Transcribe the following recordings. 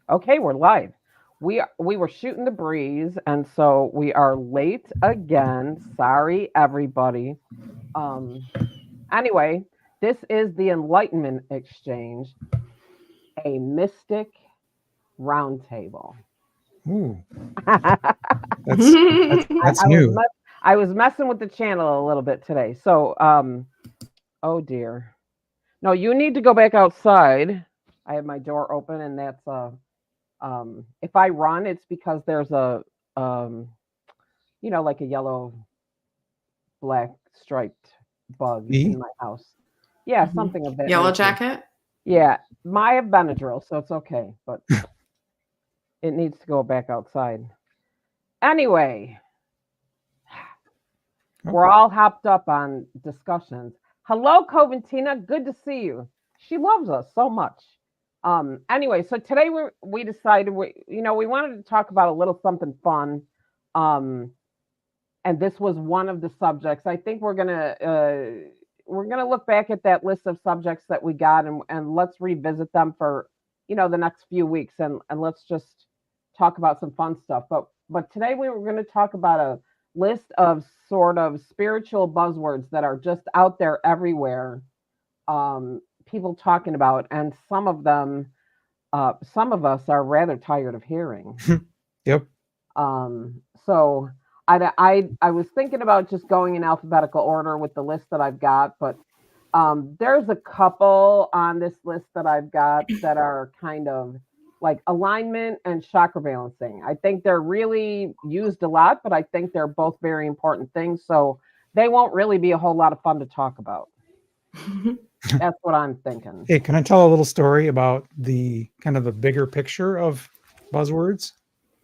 Okay, we're live. We were shooting the breeze, and so we are late again. Sorry, everybody. Um. Anyway, this is the Enlightenment Exchange, a mystic roundtable. Ooh, that's that's I, that's I was new. mess- I was messing with the channel a little bit today. So, oh dear. No, you need to go back outside. I have my door open, and that's if I run, it's because there's a um like a yellow black striped bug in Me? my house. Yeah, Mhm. something of that Yellow nature. jacket. Yeah, I have Benadryl, so it's okay, but it needs to go back outside. Anyway, Oh, we're all hopped up on discussions. Hello, Coventina. Good to see you. She loves us so much. Anyway, so today we decided we wanted to talk about a little something fun. Um, and this was one of the subjects. I think we're gonna look back at that list of subjects that we got, and let's revisit them for the next few weeks, and let's just talk about some fun stuff. But today we were going to talk about a list of sort of spiritual buzzwords that are just out there everywhere. People talking about, and some of us are rather tired of hearing. yep. So I was thinking about just going in alphabetical order with the list that I've got, but there's a couple on this list that I've got that are kind of like alignment and chakra balancing. I think they're really used a lot, but I think they're both very important things. So they won't really be a whole lot of fun to talk about. That's what I'm thinking. Hey, can I tell a little story about the kind of the bigger picture of buzzwords?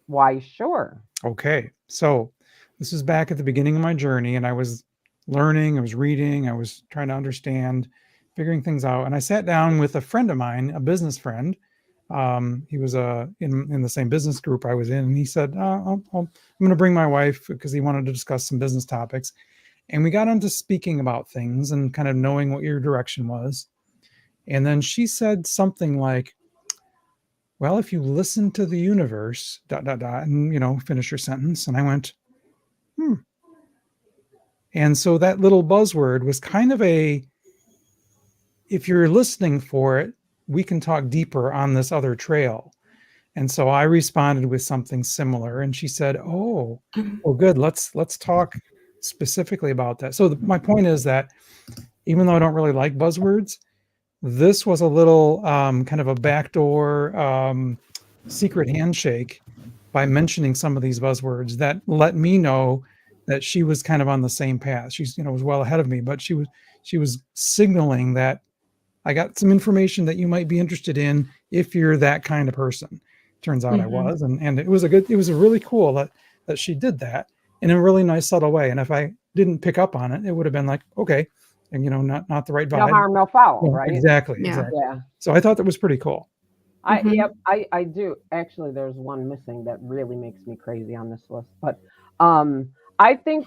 Why, sure. Okay, so this is back at the beginning of my journey, and I was learning, I was reading, I was trying to understand, figuring things out, and I sat down with a friend of mine, a business friend. He was in the same business group I was in, and he said, I'm going to bring my wife because he wanted to discuss some business topics. And we got into speaking about things and kind of knowing what your direction was. And then she said something like, well, if you listen to the universe, dot, dot, dot, and, finish your sentence. And I went, hmm. And so that little buzzword was kind of if you're listening for it, we can talk deeper on this other trail. And so I responded with something similar. And she said, oh, well, good. Let's talk specifically about that. So my point is that even though I don't really like buzzwords, this was a little kind of a backdoor secret handshake by mentioning some of these buzzwords that let me know that she was kind of on the same path. She's was well ahead of me, but she was signaling that I got some information that you might be interested in if you're that kind of person. Turns out I Mhm. was, and it was a really cool that she did that in a really nice subtle way. And if I didn't pick up on it, it would have been like, okay, and not the right No vibe. harm, no foul, Yeah, right? exactly, Yeah. exactly. Yeah. So I thought that was pretty cool. Yep, Mhm. I do. Actually, there's one missing that really makes me crazy on this list. But um I think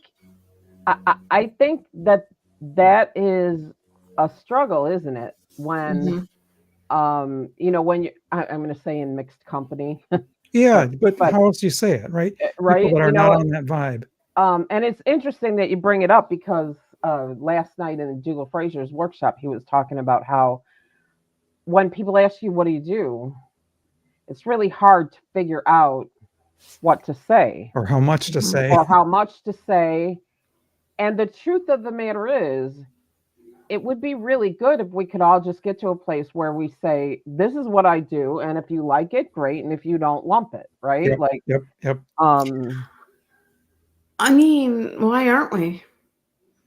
I think that is a struggle, isn't it? When Mhm. when I'm going to say in mixed company, Yeah, but but but how else do you say it, right? People right, that are not on that vibe. and it's interesting that you bring it up because last night in Dougal Fraser's workshop, he was talking about how when people ask you what do you do, it's really hard to figure out what to say Or how much to Mhm. say. or how much to say. And the truth of the matter is, it would be really good if we could all just get to a place where we say, this is what I do. And if you like it, great. And if you don't, lump it, right? Yep, Like, yep, yep. um, I mean, why aren't we?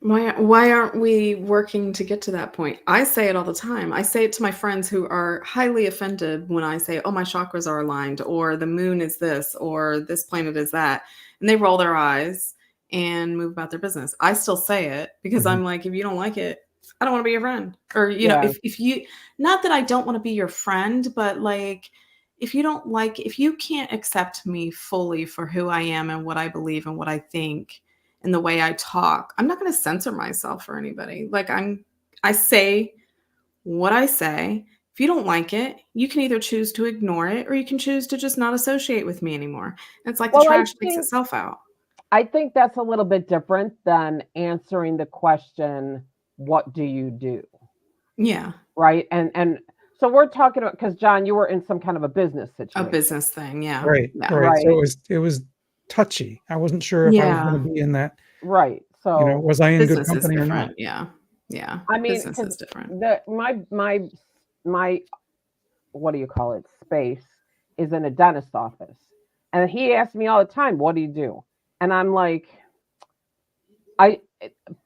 Why aren't we working to get to that point? I say it all the time. I say it to my friends who are highly offended when I say, "Oh, my chakras are aligned," or "The moon is this," or "This planet is that," and they roll their eyes and move about their business. I still say it because Mhm. I'm like, if you don't like it, I don't want to be your friend. Or yeah, if you, not that I don't want to be your friend, but like if you can't accept me fully for who I am and what I believe and what I think and the way I talk, I'm not going to censor myself for anybody. I say what I say, If you don't like it, you can either choose to ignore it or you can choose to just not associate with me anymore. It's like the Well, trash takes itself out. I think that's a little bit different than answering the question, what do you do? Yeah. Right. And so we're talking about, because John, you were in some kind of a business A situation. business thing. Yeah. Right. Yeah. Right. So Right. it was touchy. I wasn't sure if I was going to be in that, Right. So, you know, was I in good Business is company or not? different. Yeah. Yeah. I mean, Business because is different. my what do you call it, space is in a dentist office, and he asks me all the time, what do you do? And I'm like,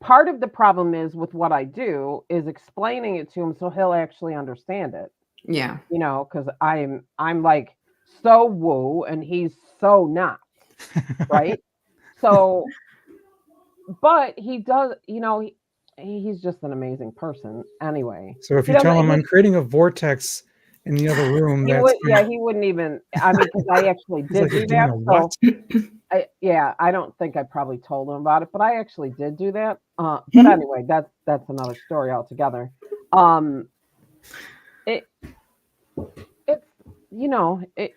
part of the problem is with what I do is explaining it to him so he'll actually understand it, Yeah. you know, because I'm like so woo and he's so not, right? So, but he does, you know, he's just an amazing person anyway. So if He you tell doesn't, him I'm creating a vortex in the other room, he that's would, yeah, he wouldn't even, I mean, because I actually he's did like, do you're doing that. a what? So I don't think I probably told him about it, but I actually did do that. But anyway, that's another story altogether. It it's you know it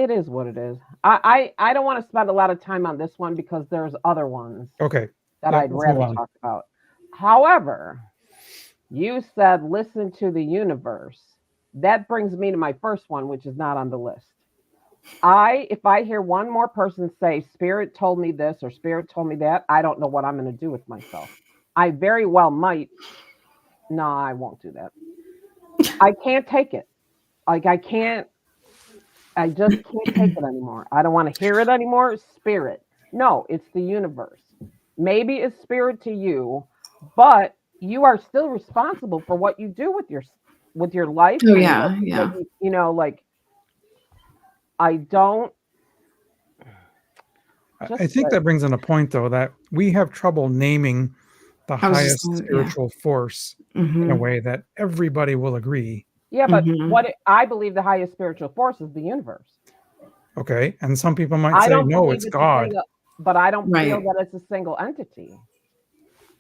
is what it is. I don't want to spend a lot of time on this one because there's other ones Okay. that Yep, I'd let's move rather on. talk about. However, you said listen to the universe. That brings me to my first one, which is not on the list. If I hear one more person say spirit told me this or spirit told me that, I don't know what I'm going to do with myself. I very well might. No, I won't do that. I can't take it. Like I just can't take it anymore. I don't want to hear it anymore. Spirit. No, it's the universe. Maybe it's spirit to you, but you are still responsible for what you do with your life Oh and yeah. Yeah. what you know, like I don't I think that brings in a point, though, that we have trouble naming the I was just highest yeah. spiritual force in a Mhm. way that everybody will agree. Yeah, but Mhm. I believe the highest spiritual force is the universe. Okay. And some people might I say, don't no, believe it's it's a God. single, but I don't feel Right. that it's a single entity.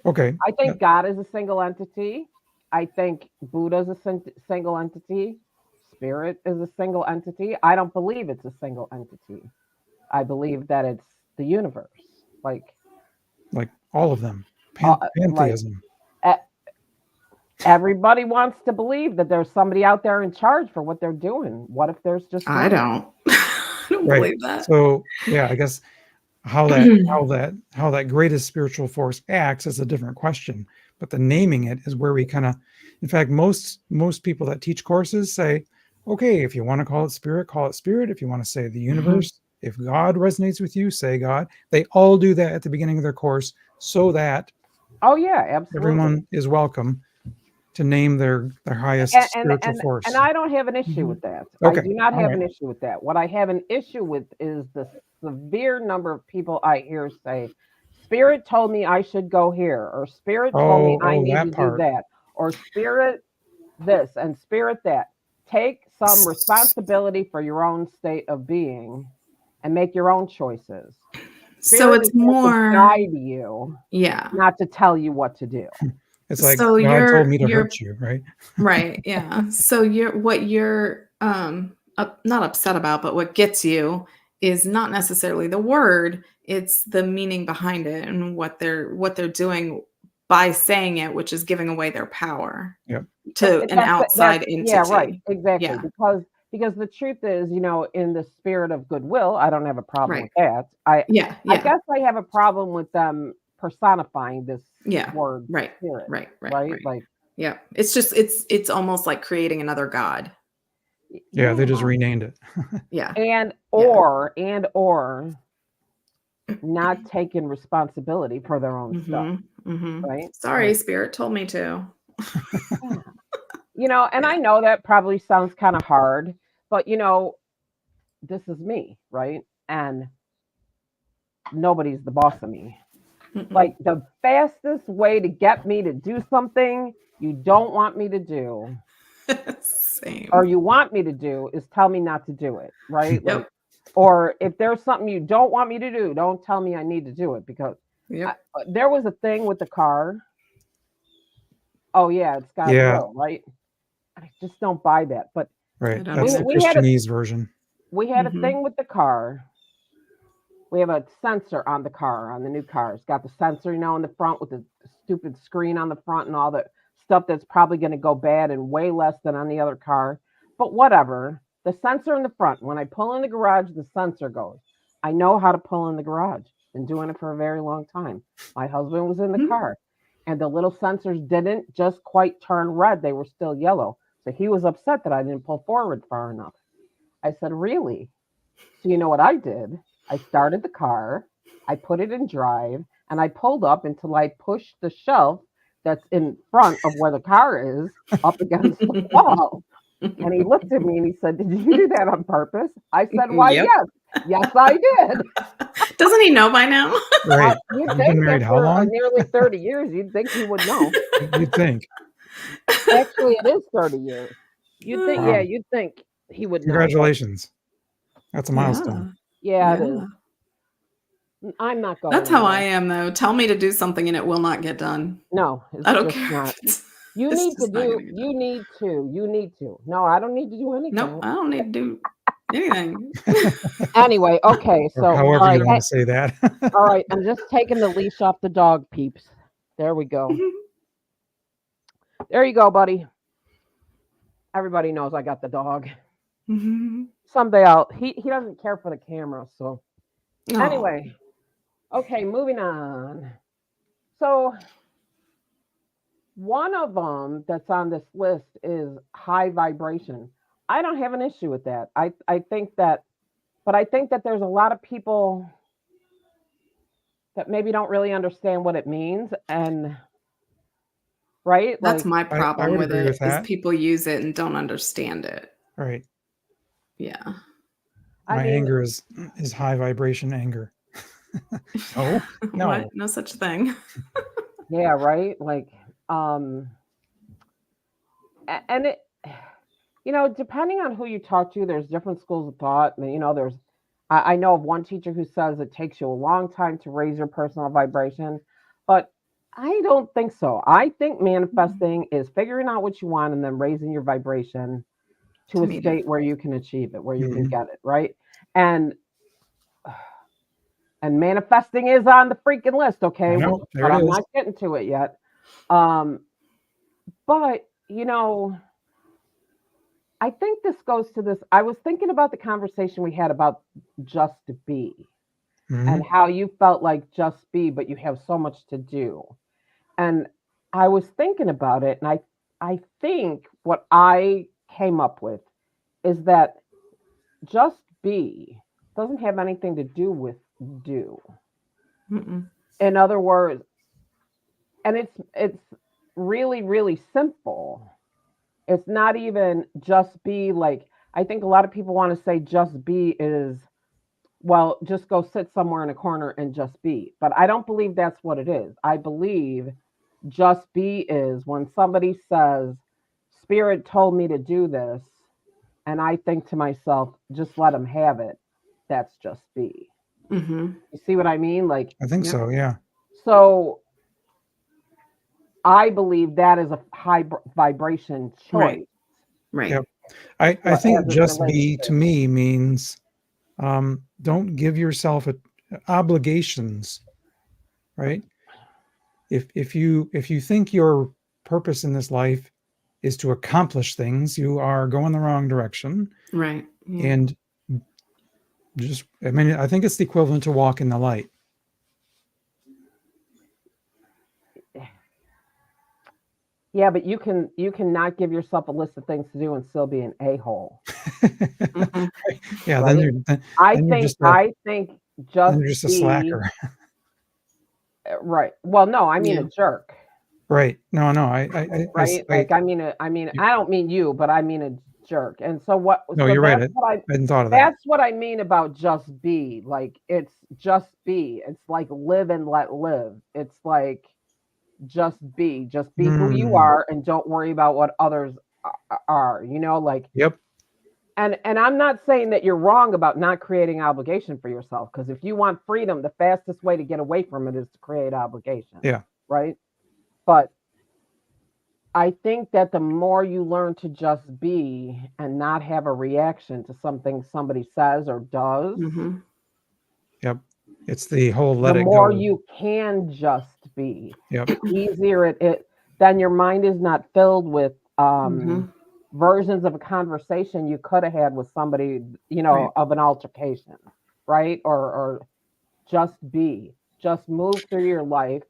Okay. I think God is a single entity. I think Buddha is a single entity. Spirit is a single entity. I don't believe it's a single entity. I believe that it's the universe. Like All of them. like Pantheism. e- everybody wants to believe that there's somebody out there in charge for what they're doing. What if there's just I one? don't. I don't Right. believe that. So yeah, I guess how that greatest spiritual force acts is a different question. But the naming it is where we kind of, in fact, most people that teach courses say, okay, if you want to call it spirit, call it spirit. If you want to say the universe, if God resonates with you, say God. They all do that at the beginning of their course so that Oh yeah, absolutely. everyone is welcome to name their highest spiritual force. And I don't have an issue with that. Okay. I do not All have right. an issue with that. What I have an issue with is the severe number of people I hear say, Spirit told me I should go here, or Spirit told me I need that to part. do that, or Spirit this and Spirit that. Take some responsibility for your own state of being and make your own choices. So Spirit it's is there to more guide you, yeah. not to tell you what to do. It's like So God told me to you're hurt you, right? right, yeah. So you're not upset about, but what gets you is not necessarily the word, it's the meaning behind it and what they're doing by saying it, which is giving away their power Yep. to an outside Yeah, right, entity. exactly. Yeah. Because the truth is, you know, in the spirit of goodwill, I don't have a problem Right. with that. I Yeah, I yeah. guess I have a problem with them personifying this Yeah. word Right. spirit, Right. Right. right? Right. Like, Yeah. It's just it's almost like creating another god. Yeah, they just yeah, renamed it. Yeah. and Yeah. or not taking responsibility for their own stuff, Mhm. Mhm. right? Sorry, Like, spirit told me to. yeah. You know, and Yeah. I know that probably sounds kind of hard, but you know, this is me, right? And nobody's the boss of me. Mm-mm. Like the fastest way to get me to do something you don't want me to do or Same. you want me to do is tell me not to do it, right? Like, Yep. or if there's something you don't want me to do, don't tell me I need to do it because Yep. there was a thing with the car. Oh yeah, it's God's Yeah. will, right? I just don't buy that. But Right. don't That's the we had a Christianese version. we had a Mhm. thing with the car. We have a sensor on the car, on the new car. It's got the sensor, in the front with the stupid screen on the front and all the stuff that's probably going to go bad and way less than on the other car. But whatever. The sensor in the front, when I pull in the garage, the sensor goes. I know how to pull in the garage. Been doing it for a very long time. My husband was in the Mhm. car and the little sensors didn't just quite turn red. They were still yellow. So he was upset that I didn't pull forward far enough. I said, really? So you know what I did? I started the car, I put it in drive, and I pulled up until I pushed the shelf that's in front of where the car is up against the wall. And he looked at me and he said, did you do that on purpose? I said, why, Yep. yes. Yes, I did. Doesn't he know by now? Right. You'd You've been think married how after long? nearly 30 years, you'd think he would know. You'd think. Actually, it is 30 years. You'd think, yeah, Wow. you'd think he would know. But Congratulations. That's a milestone. yeah, it Yeah. is. I'm not going That's how I anywhere. am, though. Tell me to do something and it will not get done. No, it's I don't just care. not. It's You it's need to just not do, gonna get done. you need to. No, I don't need to do Nope, anything. I don't need to do anything. Anyway, okay, Or so, all however right, you want to say that. all right, I'm just taking the leash off the dog, peeps. There we go. There you go, buddy. Everybody knows I got the dog. Mhm. Someday he doesn't care for the camera, so Aw. anyway. Okay, moving on. So one of them that's on this list is high vibration. I don't have an issue with that. I think that, but I think that there's a lot of people that maybe don't really understand what it means, and right, That's like, my I problem would with agree it, with is that. people use it and don't understand it. Right. Yeah. I My mean, anger is high vibration anger. No, What? no. No such thing. yeah, right, like, and it, depending on who you talk to, there's different schools of thought. There's, I know of one teacher who says it takes you a long time to raise your personal vibration, but I don't think so. I think manifesting is figuring out what you want and then raising your vibration to To a meet it. state where you can achieve it, where you can Mhm. get it, right? And manifesting is on the freaking list, okay? I know. There But it I'm is. not getting to it yet. Um, but I think this goes to this. I was thinking about the conversation we had about just be and Mhm. how you felt like just be, but you have so much to do. And I was thinking about it, and I think what I came up with is that just be doesn't have anything to do with do. Mm-mm. In other words, and it's really really simple. It's not even just be like, I think a lot of people want to say just be is, well, just go sit somewhere in a corner and just be. But I don't believe that's what it is. I believe just be is when somebody says, Spirit told me to do this, and I think to myself, just let them have it. That's just be. Mm-hmm. You see what I mean? Like, I think Yep. so. Yeah. so I believe that is a high vibration Right. choice. Right. Yep. I As think it just relates be to, to me means don't give yourself obligations, right? If you think your purpose in this life is to accomplish things, you are going the wrong direction. Right. Yeah. And just, I mean, I think it's the equivalent to walk in the light. yeah, but you can not give yourself a list of things to do and still be an a-hole, Mm-hmm. Yeah, right? then you're just a I think just be slacker. right. Well, no, I mean Yeah. a jerk, Right. No, I right? Like, you- I don't mean you, but I mean a jerk. And so no, so you're right. I hadn't thought of that. that's what I mean about just be. Like, it's just be. It's like live and let live. It's like just be who you Hmm. are and don't worry about what others are, like. Yep. And I'm not saying that you're wrong about not creating obligation for yourself, because if you want freedom, the fastest way to get away from it is to create obligation. Yeah. Right. But I think that the more you learn to just be and not have a reaction to something somebody says or does, Mm-hmm. Yep. It's the whole the let it more go. you can just be. Yep. The easier it then your mind is not filled with Mm-hmm. versions of a conversation you could have had with somebody, Right. of an altercation, right? Or just be. Just move through your life.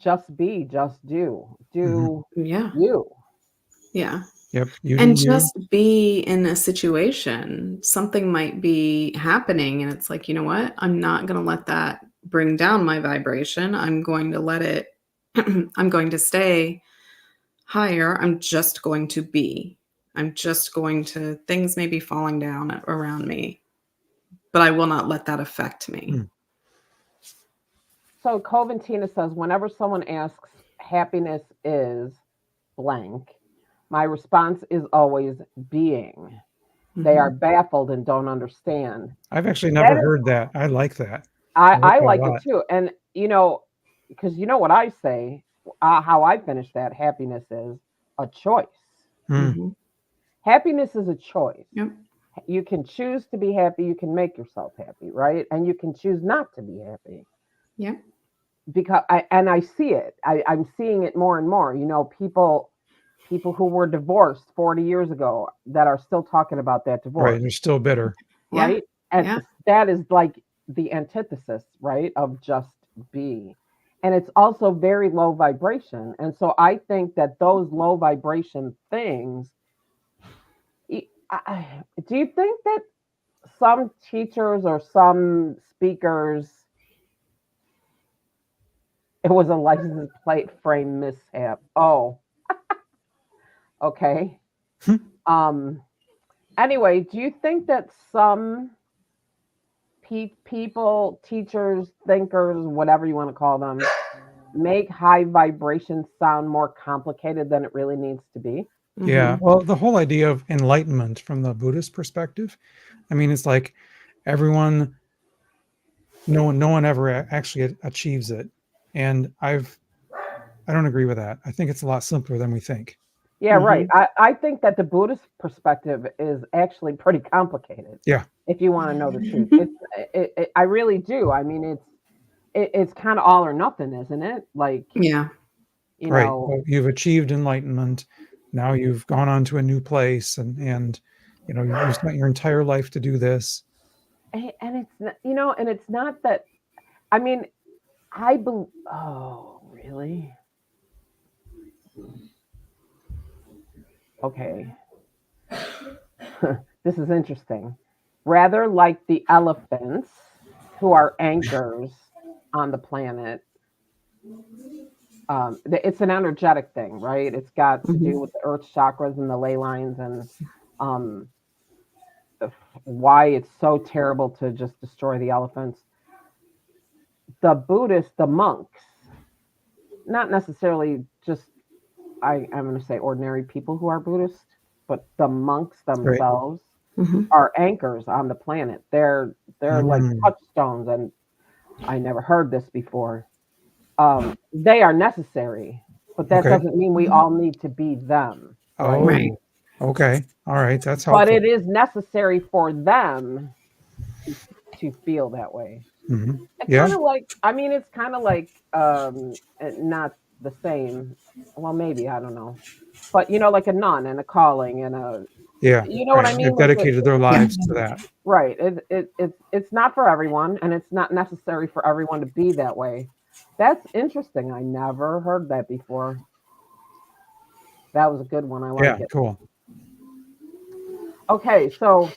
Just be, just do. Hmm. Do Yeah. you. Yeah. Yep. You do And you. just be in a situation. Something might be happening, and it's like, you know what? I'm not going to let that bring down my vibration. I'm going to let it, I'm going to stay higher. I'm just going to be. I'm just going to, things may be falling down around me, but I will not let that affect me. Hmm. So Coventina says, whenever someone asks happiness is blank, my response is always being. They Mm-hmm. are baffled and don't understand. I've actually That never is, heard that. I like that. I like I that a like it lot. too. And, because you know what I say, how I finish that happiness is a choice. Hmm. Mm-hmm. Happiness is a choice. Yep. You can choose to be happy, you can make yourself happy, right? And you can choose not to be happy. Yep. Because I see it. I'm seeing it more and more. People who were divorced 40 years ago that are still talking about that Right. divorce, You're still bitter. Yeah. right? And Yeah. that is like the antithesis, right, of just be. And it's also very low vibration. And so I think that those low vibration things, do you think that some teachers or some speakers, it was a license plate frame mishap? Oh, okay. Um, anyway, do you think that some people, teachers, thinkers, whatever you want to call them, make high vibrations sound more complicated than it really needs to be? Yeah. Mm-hmm. Well, the whole idea of enlightenment from the Buddhist perspective, I mean, it's like everyone, no one ever actually achieves it. And I don't agree with that. I think it's a lot simpler than we think. Yeah, right. Mm-hmm. I think that the Buddhist perspective is actually pretty complicated. Yeah. If you want to know the truth, I really do. I mean, it's kind of all or nothing, isn't it? Like, Yeah. you Right. know, Well, you've achieved enlightenment. Now you've gone on to a new place, and you spent your entire life to do this. and it's and it's not that. I mean, I believe. Oh, really? Okay. This is interesting. Rather like the elephants who are anchors on the planet. It's an energetic thing, right? It's got to do Mm-hmm. with the earth chakras and the ley lines and um, why it's so terrible to just destroy the elephants. The Buddhists, the monks, not necessarily just I'm going to say ordinary people who are Buddhist, but the monks Right. themselves Mm-hmm. are anchors on the planet. They're like Mm, touchstones, and I never heard this before. They are necessary, but that okay. doesn't mean we Mm-hmm. all need to be them, right? Right. Oh, okay. All right. That's But helpful. it is necessary for them to to feel that way. Hmm. It Yeah. kind of like, I mean, it's kind of like not the same. Well, maybe I don't know, but like a nun and a calling and a, Yeah. you know what I Right. mean? They've Like dedicated their Yeah. lives to that. right. It's not for everyone, and it's not necessary for everyone to be that way. That's interesting. I never heard that before. That was a good one. I Yeah. like it. Cool. Okay, so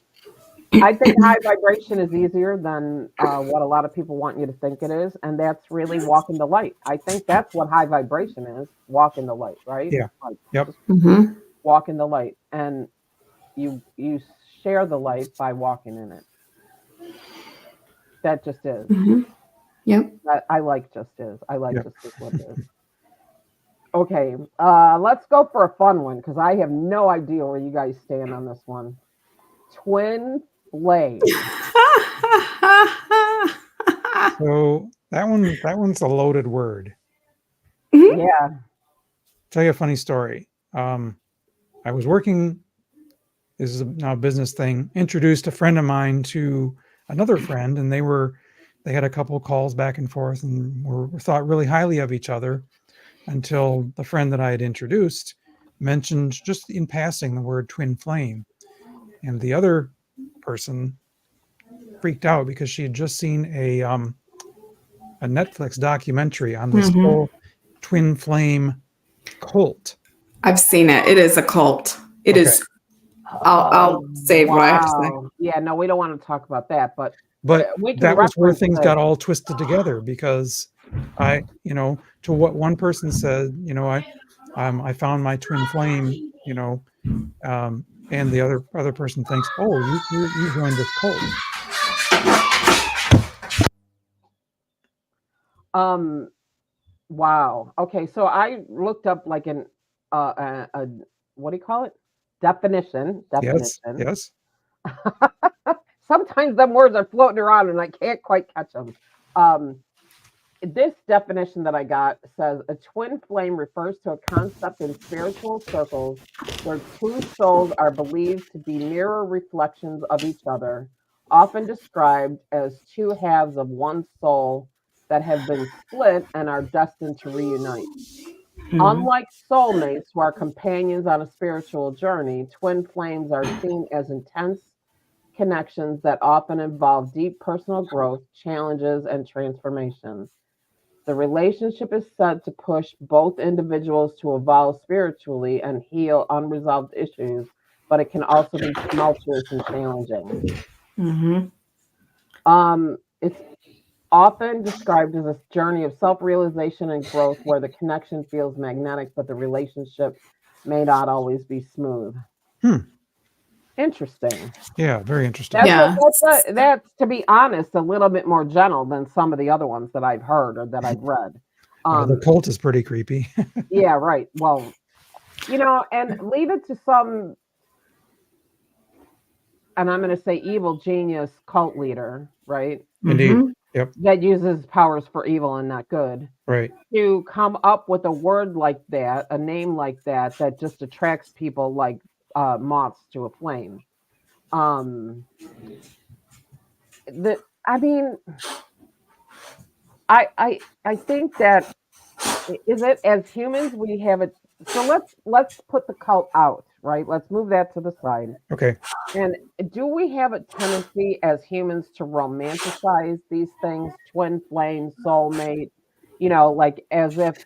I think high vibration is easier than what a lot of people want you to think it is, and that's really walking the light. I think that's what high vibration is, walking the light, right? Yeah. Like Yep. just Mm-hmm. walking the light, and you share the light by walking in it. That just is. Mm-hmm. Yep. I like just is. I like Yep. just is what it is. Okay, let's go for a fun one because I have no idea where you guys stand on this one. Twin flame. So that one's a loaded word. Mhm. Yeah. Tell you a funny story. I was working, this is now a business thing, introduced a friend of mine to another friend, and they had a couple of calls back and forth and were thought really highly of each other until the friend that I had introduced mentioned just in passing the word twin flame. And the other person freaked out because she had just seen a Netflix documentary on this whole twin flame cult. I've seen it. It is a cult. It is. I'll save what I have to say. Yeah, no, we don't want to talk about that, but we can that was where things reference got all twisted together, because I, to what one person said, I found my twin flame, and the other person thinks, oh, you joined this cult. Wow. Okay, so I looked up like an what do you call it? Definition. Yes. Sometimes them words are floating around and I can't quite catch them. This definition that I got says a twin flame refers to a concept in spiritual circles where two souls are believed to be mirror reflections of each other, often described as two halves of one soul that have been split and are destined to reunite. Unlike soulmates who are companions on a spiritual journey, twin flames are seen as intense connections that often involve deep personal growth, challenges, and transformations. The relationship is said to push both individuals to evolve spiritually and heal unresolved issues, but it can also be tumultuous and challenging. It's often described as a journey of self-realization and growth where the connection feels magnetic, but the relationship may not always be smooth. Interesting. Yeah, very interesting. That's, to be honest, a little bit more gentle than some of the other ones that I've heard or that I've read. The cult is pretty creepy. Yeah, right. Well, and leave it to some, and I'm going to say evil genius cult leader, right? Indeed. Yep. That uses powers for evil and not good. Right. To come up with a word like that, a name like that just attracts people like moths to a flame. I think that is it as humans we have it. So let's put the cult out, right? Let's move that to the side. Okay. And do we have a tendency as humans to romanticize these things, twin flame, soulmate, like as if,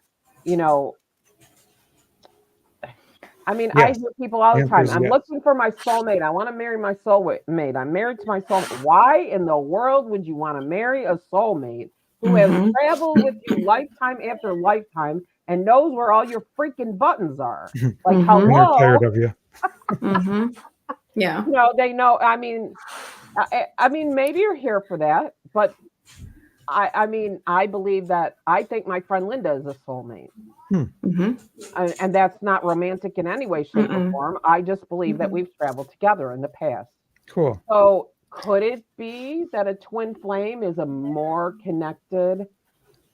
I hear people all the time. I'm looking for my soulmate. I want to marry my soulmate. I'm married to my soulmate. Why in the world would you want to marry a soulmate who has traveled with you lifetime after lifetime and knows where all your freaking buttons are? Like, hello? They're tired of you. Yeah. They know. I mean, maybe you're here for that, but I believe that I think my friend Linda is a soulmate. And that's not romantic in any way, shape, or form. I just believe that we've traveled together in the past. Cool. So could it be that a twin flame is a more connected?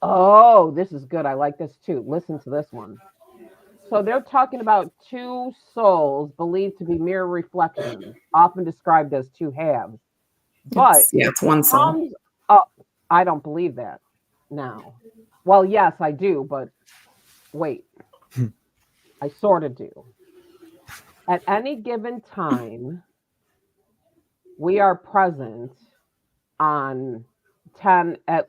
Oh, this is good. I like this too. Listen to this one. So they're talking about two souls believed to be mirror reflections, often described as two halves. But it's one soul. I don't believe that now. Well, yes, I do, but wait. I sort of do. At any given time, we are present on 10, at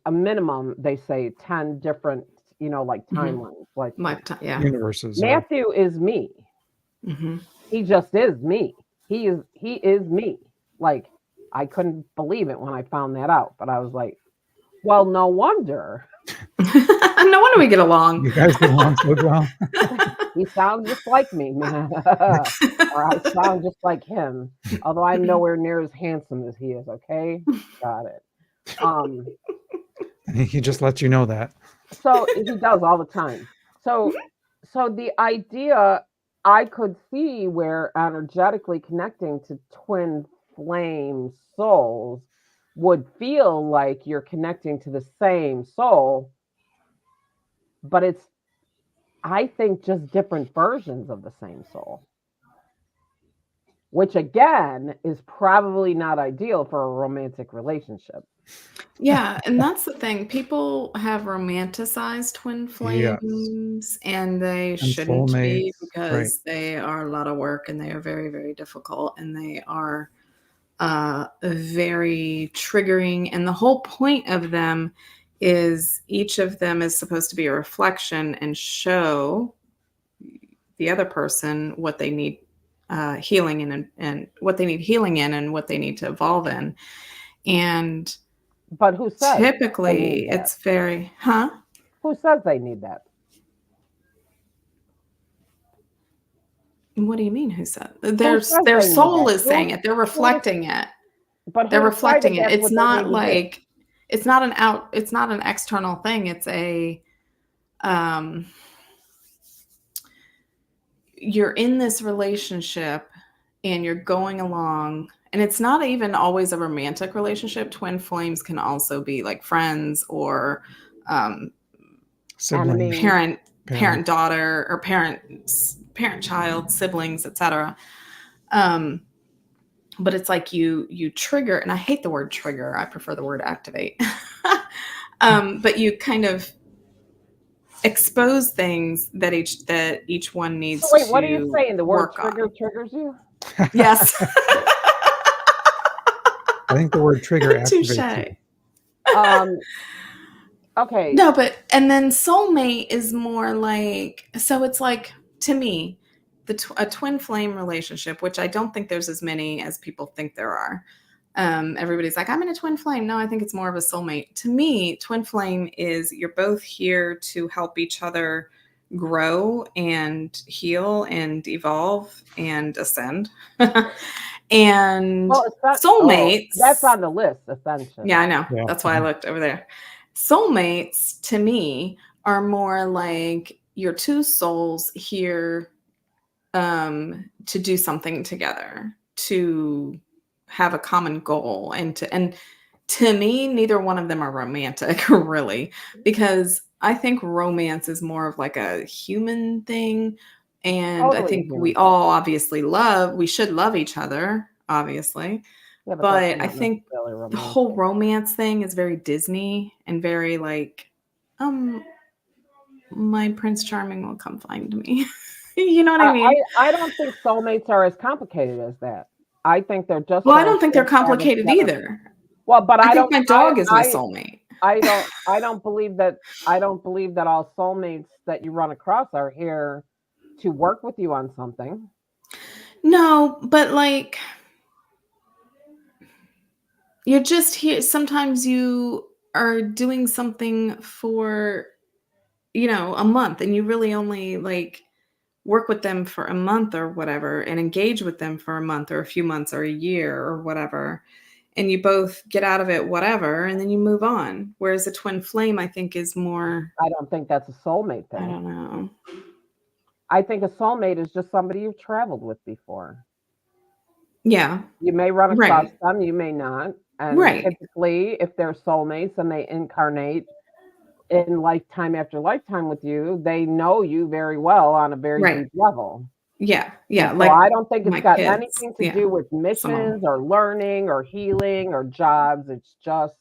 a minimum, they say 10 different, like timelines. Like universes. Matthew is me. He just is me. He is me. Like, I couldn't believe it when I found that out, but I was like, well, no wonder. No wonder we get along. You guys get along so well. He sounds just like me, or I sound just like him. Although I'm nowhere near as handsome as he is. Okay, got it. He just lets you know that. So he does all the time. So the idea, I could see where energetically connecting to twin flame souls would feel like you're connecting to the same soul, but I think just different versions of the same soul, which again is probably not ideal for a romantic relationship. Yeah, and that's the thing. People have romanticized twin Yes. flames, and they And shouldn't be soulmates. Right. because they are a lot of work and they are very, very difficult and they are very triggering. And the whole point of them is each of them is supposed to be a reflection and show the other person what they need healing in and what they need healing in and what they need to evolve in. And But who says they need typically that? it's very, Who says they need that? What do you mean? Who said? Who Their says their they need soul that? is saying it. They're reflecting it. But They're who decided reflecting it. that's It's what they not need to do? like it's not an external thing. It's a um you're in this relationship and you're going along, and it's not even always a romantic relationship. Twin flames can also be like friends or um Siblings. Enemy. parent daughter or parent child, siblings, etc. But it's like you trigger, and I hate the word trigger, I prefer the word activate. But you kind of expose things that each one needs So wait, what are you to saying? The word work trigger on. triggers you? Yes. I think the word trigger Touche. activates you. Okay. No, but and then soulmate is more like, so it's like, to me, a twin flame relationship, which I don't think there's as many as people think there are. Everybody's like, I'm in a twin flame. No, I think it's more of a soulmate. To me, twin flame is you're both here to help each other grow and heal and evolve and ascend. And Well, soulmates. that's on the list, Ascension. Yeah, I know. Yeah. That's why I looked over there. Soulmates, to me, are more like your two souls here to do something together, to have a common goal, and to me, neither one of them are romantic, really, because I think romance is more of like a human thing, and I Totally think human we thing. all obviously we should love each other, obviously. Yeah, that's But I not think necessarily the romantic. whole romance thing is very Disney and very like, my Prince Charming will come find me. You know what I mean? I don't think soulmates are as complicated as that. I think they're just Well, I souls don't think they're that travel complicated together. either. Well, but I I think don't. my dog is my soulmate. I don't believe that. I don't believe that all soulmates that you run across are here to work with you on something. No, but like, you're just here. Sometimes you are doing something for, a month, and you really only like work with them for a month or whatever, and engage with them for a month or a few months or a year or whatever. And you both get out of it whatever, and then you move on. Whereas a twin flame, I think, is more, I don't think that's a soulmate I thing. don't know. I think a soulmate is just somebody you've traveled with before. Yeah. You may run across Right. them, you may not. And Right. typically, if they're soulmates and they incarnate in lifetime after lifetime with you, they know you very well on a very Right. deep level. Yeah. Yeah. So Like I don't think it's my got kids. anything to Yeah. do with Some of missions them. or learning or healing or jobs. It's just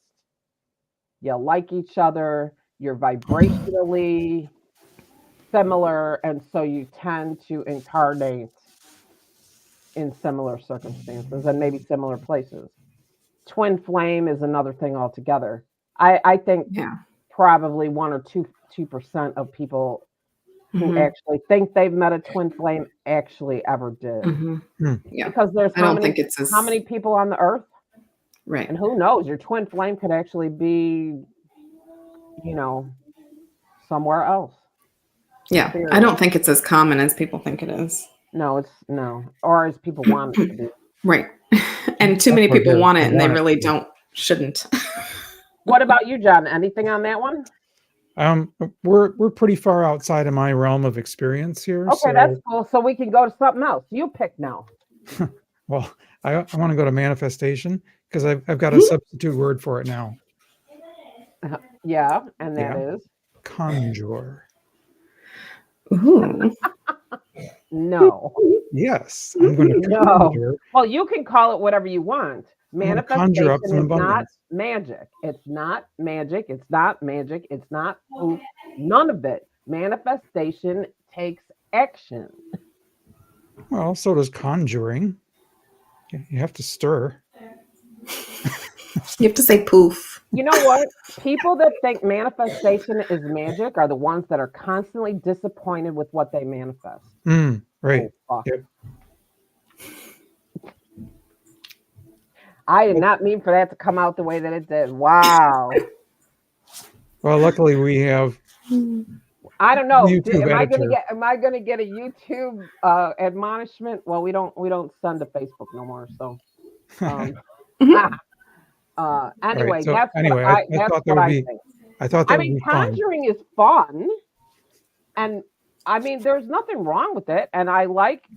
you like each other, you're vibrationally similar, and so you tend to incarnate in similar circumstances and maybe similar places. Twin flame is another thing altogether. I think Yeah. probably 1 or 2% of people who Mhm. actually think they've met a twin flame actually ever did. Mhm. Hmm. Yeah. Because there's I don't think it's how as many people on the earth? right. And who knows? Your twin flame could actually be, you know, somewhere else. Yeah. I Period. don't think it's as common as people think it is. No, it's no, or as people want it to be. Right. And too That's many what it people is. want They it, and they want it really to be. shouldn't. What about you, John? Anything on that one? We're pretty far outside of my realm of experience here. Okay, that's So, cool. So we can go to something else. You pick now. well, I want to go to manifestation because I've got a substitute word for it now. Yeah, and that Yeah. is Conjure. Ooh. No. Yes, I'm going to No. conjure. Well, you can call it whatever you want. I'm going to conjure up Manifestation some is not abundance. magic. It's not magic. It's not magic. It's not poof. None of it. Manifestation takes action. Well, so does conjuring. You have to stir. You have to say poof. You know what? People that think manifestation is magic are the ones that are constantly disappointed with what they manifest. Right. Oh, fuck. Yep. I did not mean for that to come out the way that it did. Wow. Well, luckily we have I don't know. YouTube Am I gonna editor. get? Am I gonna get a YouTube admonishment? Well, we don't send to Facebook no more. So, anyway, So that's anyway, what I I that's thought that what would I be. think. I thought I that would mean, be fun. conjuring is fun, and I mean, there's nothing wrong with it. And I like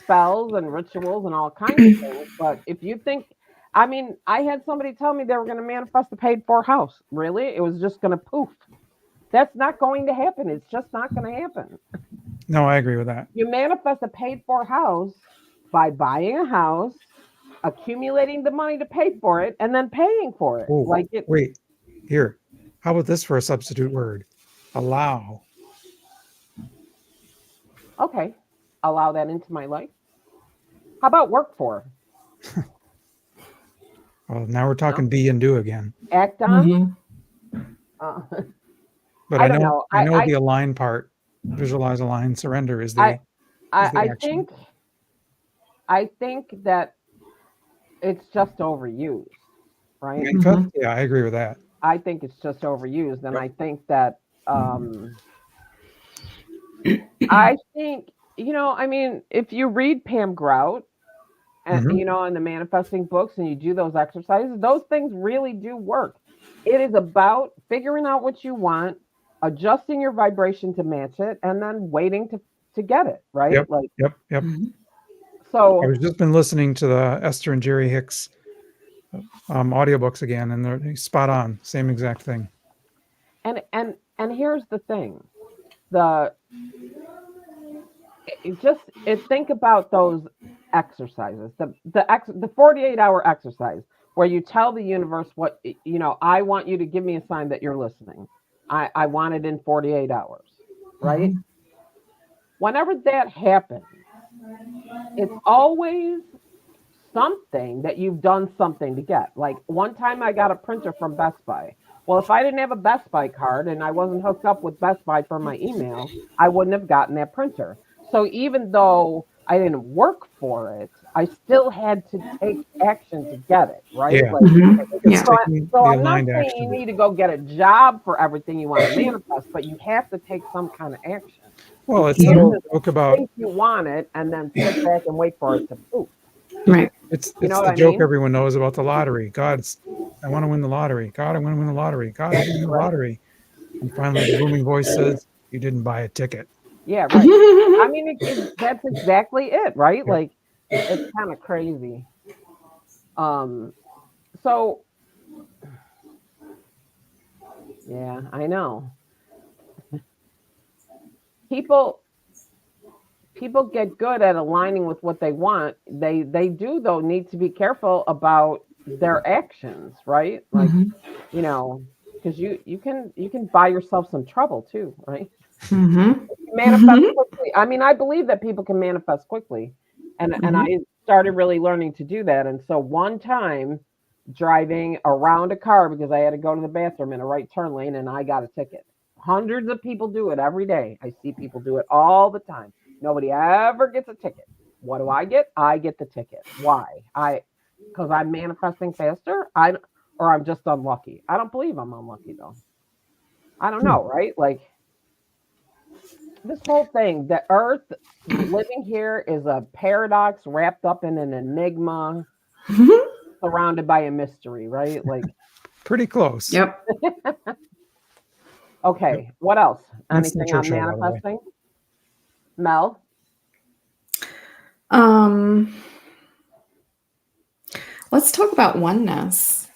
spells and rituals and all kinds of things. But if you think, I mean, I had somebody tell me they were going to manifest a paid for house. Really, it was just going to poof. That's not going to happen. It's just not going to happen. No, I agree with that. You manifest a paid for house by buying a house, accumulating the money to pay for it, and then paying for it. Oh, Like it. wait, here. How about this for a substitute word? Allow. Okay, allow that into my life. How about work for? Well, now we're talking be and do again. Act on. Mm-hmm. But I I don't know, know. I know the align part. Visualize, align, surrender is the. I is the action. think that it's just overused, right? Manifest? Yeah, I agree with that. I think it's just overused, and Yep. I think that I think I mean, if you read Pam Grout and Mhm. in the manifesting books, and you do those exercises, those things really do work. It is about figuring out what you want, adjusting your vibration to match it, and then waiting to get it, right? Yep. Like Yep. Yep. so. I was just been listening to the Esther and Jerry Hicks audiobooks again, and they're spot on. Same exact thing. And here's the thing. The think about those exercises. The 48-hour exercise where you tell the universe what I want you to give me a sign that you're listening. I want it in 48 hours, right? Whenever that happens, it's always something that you've done something to get. Like one time I got a printer from Best Buy. Well, if I didn't have a Best Buy card and I wasn't hooked up with Best Buy for my email, I wouldn't have gotten that printer. So even though I didn't work for it, I still had to take action to get it, right? Yeah. Like, It's so, taking so the I'm not aligned saying action. you need to go get a job for everything you want to manifest, but you have to take some kind of action. Well, it's You the can't old just joke about think you want it and then sit back and wait for it to poof. Right. it's You know the what I joke mean? everyone knows about the lottery. I want to win the lottery. God, I want to win the lottery. God, I win the Right. lottery. And finally, the booming voice says, "You didn't buy a ticket." Yeah, right. I mean, that's exactly it, right? Yep. Like, it's kind of crazy. So yeah, I know. People get good at aligning with what they want. They do though need to be careful about their actions, right? Like, because you can buy yourself some trouble too, right? Manifest quickly. I mean, I believe that people can manifest quickly, and I started really learning to do that. And so one time, driving around a car because I had to go to the bathroom in a right turn lane, and I got a ticket. Hundreds of people do it every day. I see people do it all the time. Nobody ever gets a ticket. What do I get? I get the ticket. Why? Because I'm manifesting faster. Or I'm just unlucky. I don't believe I'm unlucky though. I don't know, right? Like, this whole thing, the earth living here is a paradox wrapped up in an enigma, surrounded by a mystery, right? Like, Pretty close. Yep. okay, what else? Winston Anything on Churchill, by the way. manifesting? Mel? Let's talk about oneness,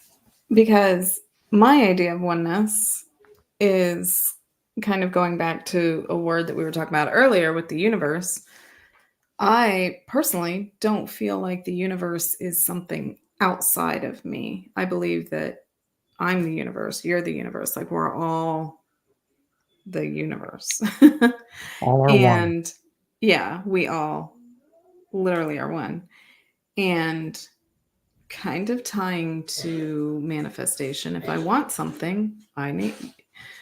because my idea of oneness is kind of going back to a word that we were talking about earlier with the universe, I personally don't feel like the universe is something outside of me. I believe that I'm the universe, you're the universe, like we're all the universe. All are one. And yeah, we all literally are one. And kind of tying to manifestation, if I want something, I need.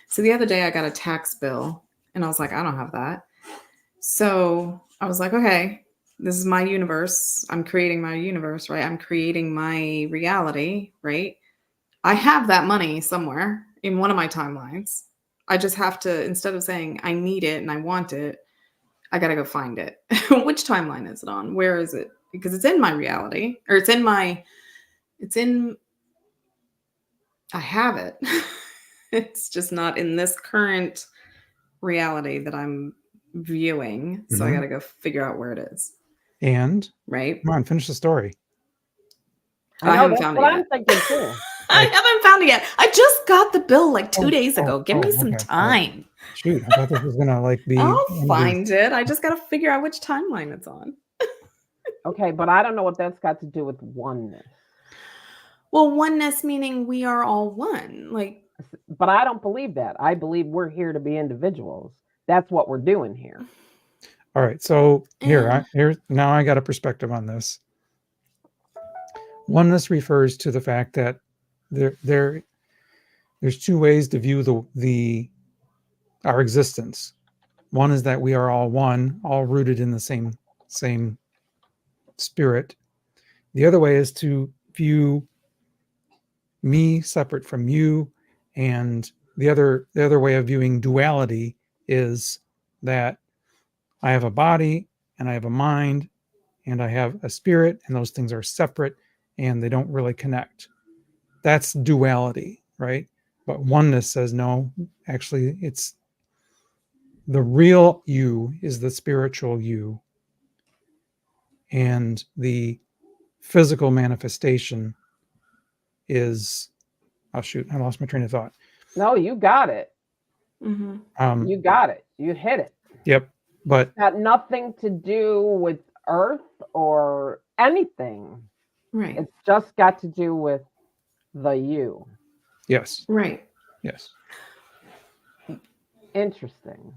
So the other day I got a tax bill and I was like, I don't have that. So I was like, okay, this is my universe. I'm creating my universe, right? I'm creating my reality, right? I have that money somewhere in one of my timelines. I just have to, instead of saying I need it and I want it, I got to go find it. Which timeline is it on? Where is it? Because it's in my reality, or I have it. It's just not in this current reality that I'm viewing. So I got to go figure out where it is. And right. come on, finish the story. I haven't found it yet. I'm thinking too. I haven't found it yet. I just got the bill like 2 days ago. Give me some time. Shoot, I thought this was gonna like be. I'll find it. I just got to figure out which timeline it's on. Okay, but I don't know what that's got to do with oneness. Well, oneness meaning we are all one. Like, but I don't believe that. I believe we're here to be individuals. That's what we're doing here. All right, so here now I got a perspective on this. Oneness refers to the fact that there's two ways to view our existence. One is that we are all one, all rooted in the same spirit. The other way is to view me separate from you, and the other way of viewing duality is that I have a body and I have a mind and I have a spirit, and those things are separate and they don't really connect. That's duality, right? But oneness says no, actually it's the real you is the spiritual you, and the physical manifestation is, oh shoot, I lost my train of thought. No, you got it. Mm-hmm. You got it. You hit it. Yep. But it's got nothing to do with Earth or anything. Right. It's just got to do with the you. Yes. Right. Yes. Interesting.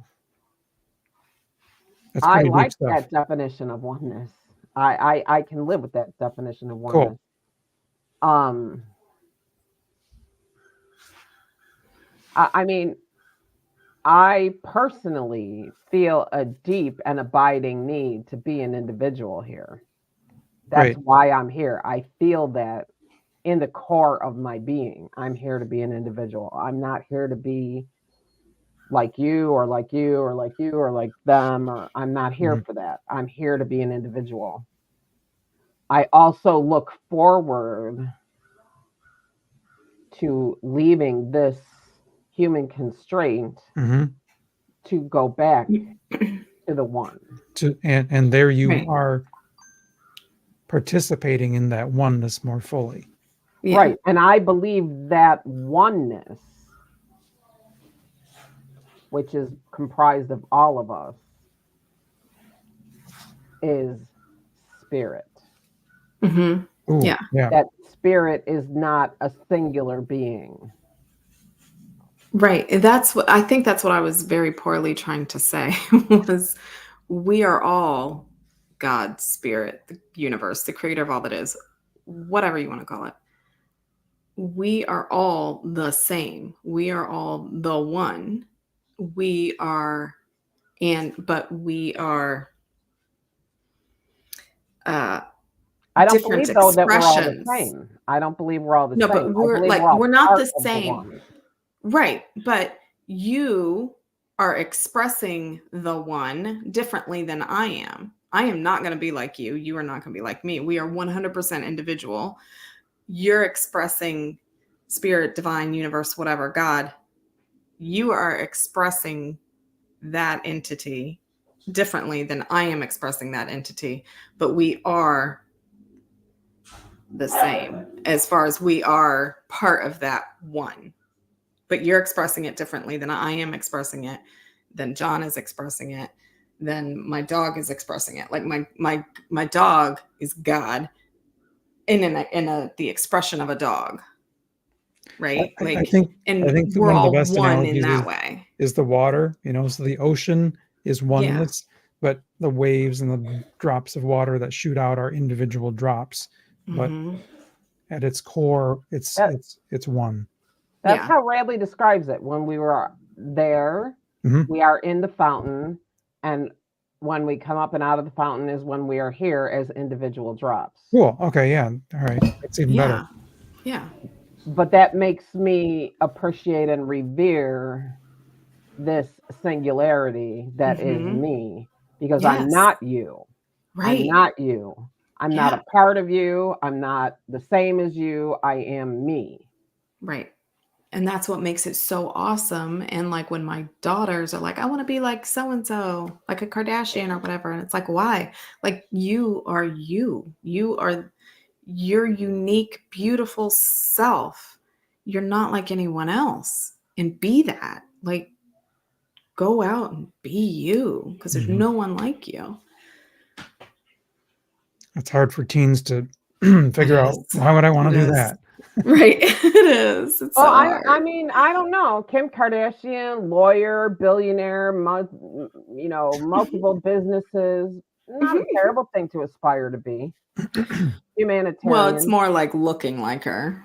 That's I like that definition of oneness. I can live with that definition of oneness. Cool. I mean, I personally feel a deep and abiding need to be an individual here. That's why I'm here. I feel that in the core of my being. I'm here to be an individual. I'm not here to be like you or like you or like you or like them, or I'm not here for that. I'm here to be an individual. I also look forward to leaving this human constraint to go back to the one. And there you are participating in that oneness more fully. Yeah. Right. And I believe that oneness, which is comprised of all of us, is spirit. Mm-hmm. Ooh, yeah. That spirit is not a singular being. Right. I think that's what I was very poorly trying to say was we are all God's spirit, the universe, the creator of all that is, whatever you want to call it. We are all the same. We are all the one. We are, but we are I don't believe though that we're all the same. I don't believe we're all the same. No, but we're not the same. Right. But you are expressing the one differently than I am. I am not going to be like you. You are not going to be like me. We are 100% individual. You're expressing spirit, divine, universe, whatever, God. You are expressing that entity differently than I am expressing that entity. But we are the same as far as we are part of that one. but you're expressing it differently than I am expressing it, than John is expressing it, than my dog is expressing it. Like my dog is God in the expression of a dog, right? I Like, think and I think that we're one of the all best one in analogies that way. is the water. So the ocean is Yeah. oneness, but the waves and the drops of water that shoot out are individual drops. But Mhm. at its core, it's That- one. That's Yeah. how Radley describes it. When we were there, Mhm. we are in the fountain, and when we come up and out of the fountain is when we are here as individual drops. Cool. Okay. Yeah. All right. That's even better. Yeah. But that makes me appreciate and revere this singularity that is Mhm. me, because I'm Yes. not you. I'm Right. not you. I'm not Yeah. a part of you. I'm not the same as you. I am me. Right. And that's what makes it so awesome. And like when my daughters are like, I want to be like so and so, like a Kardashian or whatever. And it's like, why? Like, you are you. You are your unique, beautiful self. You're not like anyone else. And be that. Like, go out and be you, because there's Mhm. no one like you. It's hard for teens to figure out, is. why would I want to It do is. that? Right. It is. It's Well, so I hard. mean, I don't know. Kim Kardashian, lawyer, billionaire, multiple businesses. Not a terrible thing to aspire to be. Humanitarian. Well, it's more like looking like her.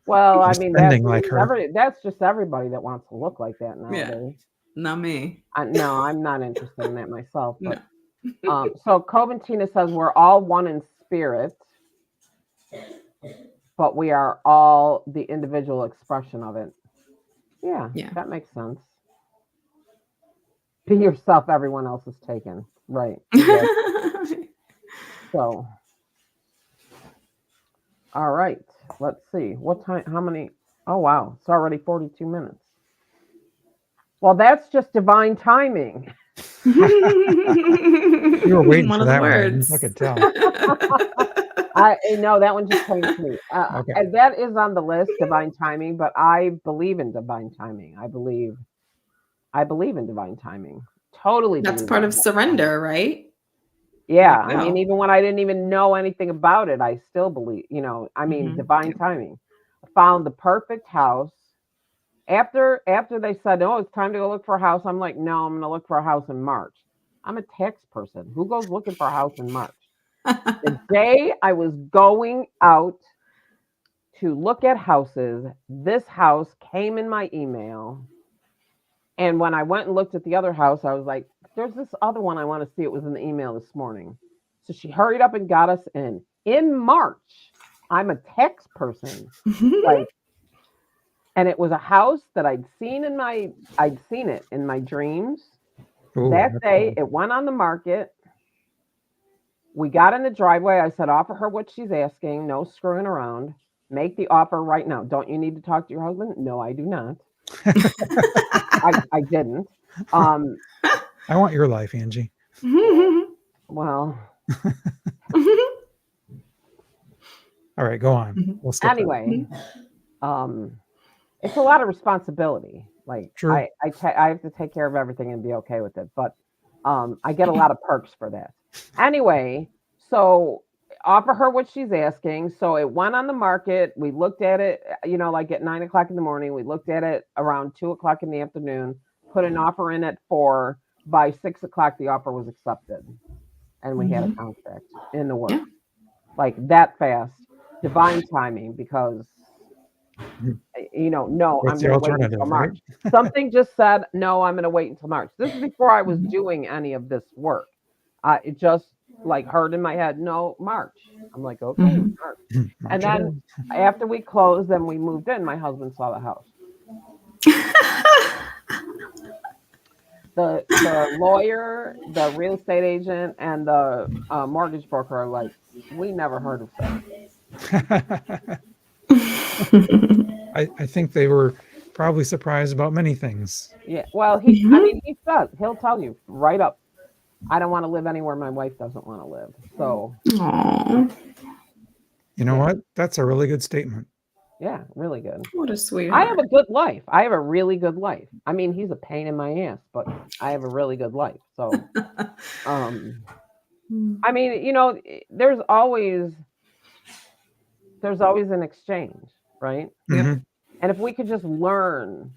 Well, I Just mean, spending like her. that's just everybody that wants to look like that nowadays. Not me. No, I'm not interested in that myself. No. But so Coventina says we're all one in spirit, but we are all the individual expression of it. Yeah, that makes sense. Be yourself, everyone else is taken. Right. Exactly. So, all right. Let's see. What time? How many? Oh, wow. It's already 42 minutes. Well, that's just divine timing. You were waiting One for of the that one. words. I could tell. I know that one just came to me. Okay. And that is on the list, divine timing. But I believe in divine timing. I believe in divine timing. Totally. That's believe part in of divine surrender, timing. right? Yeah, Like, I mean, no. even when I didn't even know anything about it, I still believe. Divine Yeah. timing. I found the perfect house. After they said, "Oh, it's time to go look for a house," I'm like, "No, I'm going to look for a house in March." I'm a tax person. Who goes looking for a house in March? The day I was going out to look at houses, this house came in my email. And when I went and looked at the other house, I was like, there's this other one I want to see. It was in the email this morning. So she hurried up and got us in. In March, I'm a tax person. And it was a house that I'd seen it in my dreams. Ooh, That that's day, cool. it went on the market. We got in the driveway. I said, offer her what she's asking. No screwing around. Make the offer right now. Don't you need to talk to your husband? No, I do not. I didn't. I want your life, Angie. Well. All right, go on. We'll skip anyway, it's a lot of responsibility. Like, True. I have to take care of everything and be okay with it. But I get a lot of perks for that. Anyway, so offer her what she's asking. So it went on the market. We looked at it, like at 9 o'clock in the morning. We looked at it around 2 o'clock in the afternoon, put an offer in at 4. By 6 o'clock, the offer was accepted. And we had a contract in the works. Like that fast. Divine timing, because no, What's I'm the going to wait alternative, until right? March. Something just said, no, I'm going to wait until March. This is before I was doing any of this work. It just like heard in my head, no, March. I'm like, okay, March. And then after we closed, then we moved in. My husband saw the house. The lawyer, the real estate agent, and the mortgage broker are like, we never heard of that. I think they were probably surprised about many things. Yeah, well, he says, he'll tell you right up, I don't want to live anywhere my wife doesn't want to live. So, Aww. You know what? That's a really good statement. Yeah, really good. What a I sweetheart. have a good life. I have a really good life. I mean, he's a pain in my ass, but I have a really good life. So, um, I mean, there's always an exchange, right? Yep. Mhm. And if we could just learn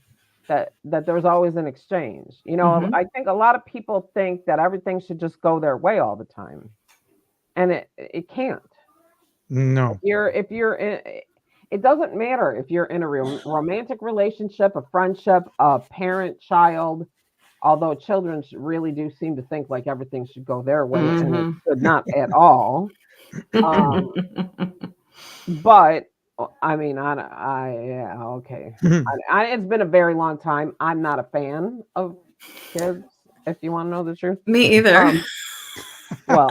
that there's always an exchange, Mhm. I think a lot of people think that everything should just go their way all the time, and it can't. No. If you're it doesn't matter if you're in a romantic relationship, a friendship, a parent child. Although children really do seem to think like everything should go their way, and it Mhm. should not at all. Um, but I mean, yeah, okay. It's been a very long time. I'm not a fan of kids, if you want to know the truth. Me either. Well,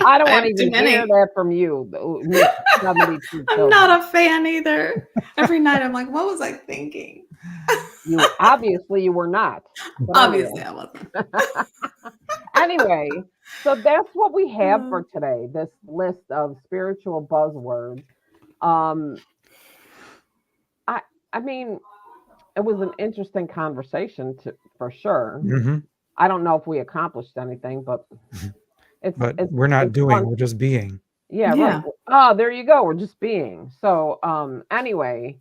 I don't I want have to too even hear many. that from you, Miss 72 I'm children. not a fan either. Every night I'm like, what was I thinking? You obviously you were not. But Obviously I wasn't. anyway, so that's what we have Uh, for today. This list of spiritual buzzwords. Um, I I mean, it was an interesting conversation for sure. Mhm. I don't know if we accomplished anything, but it's But it's we're not it's doing, fun. we're just being. Yeah, right. yeah. Oh, there you go. We're just being. So, anyway,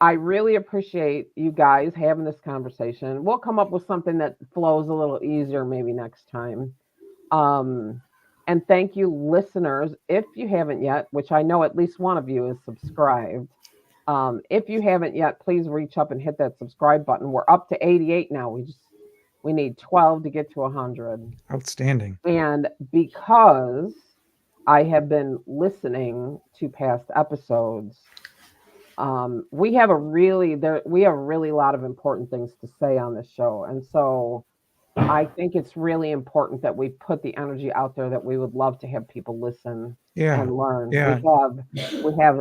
I really appreciate you guys having this conversation. We'll come up with something that flows a little easier maybe next time. Um, and thank you, listeners. If you haven't yet, which I know at least one of you is subscribed. If you haven't yet, please reach up and hit that subscribe button. We're up to 88 now. We need 12 to get to 100. Outstanding. And because I have been listening to past episodes, we have really a lot of important things to say on this show, and so I think it's really important that we put the energy out there that we would love to have people listen Yeah. and learn. Yeah.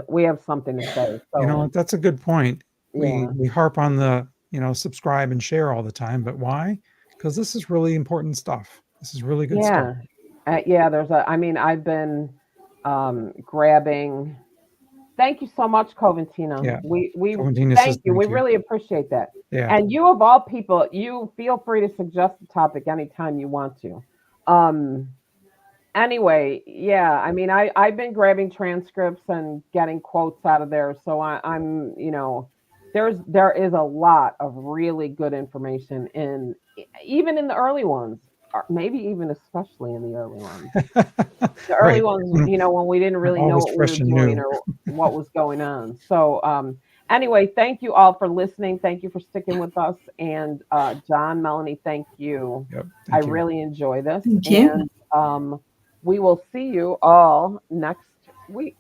We have something to say. You know So what? That's a good point. We yeah, we harp on the, subscribe and share all the time, but why? Because this is really important stuff. This is really good stuff. yeah, yeah. I mean, I've been grabbing. Thank you so much, Coventina. Yeah. We Valentina says thank you. We thank you. really appreciate that. Yeah. And you of all people, you feel free to suggest a topic anytime you want to. Um, anyway, yeah, I mean, I've been grabbing transcripts and getting quotes out of there, so I'm there is a lot of really good information in even in the early ones, or maybe even especially in the early ones. The early Right. ones, when we didn't really know Always what we were fresh and doing new. or what was going on. So, anyway, thank you all for listening. Thank you for sticking with us. And John, Melanie, thank you. Yep. I Thank you. really enjoy this. Thank you. And we will see you all next week.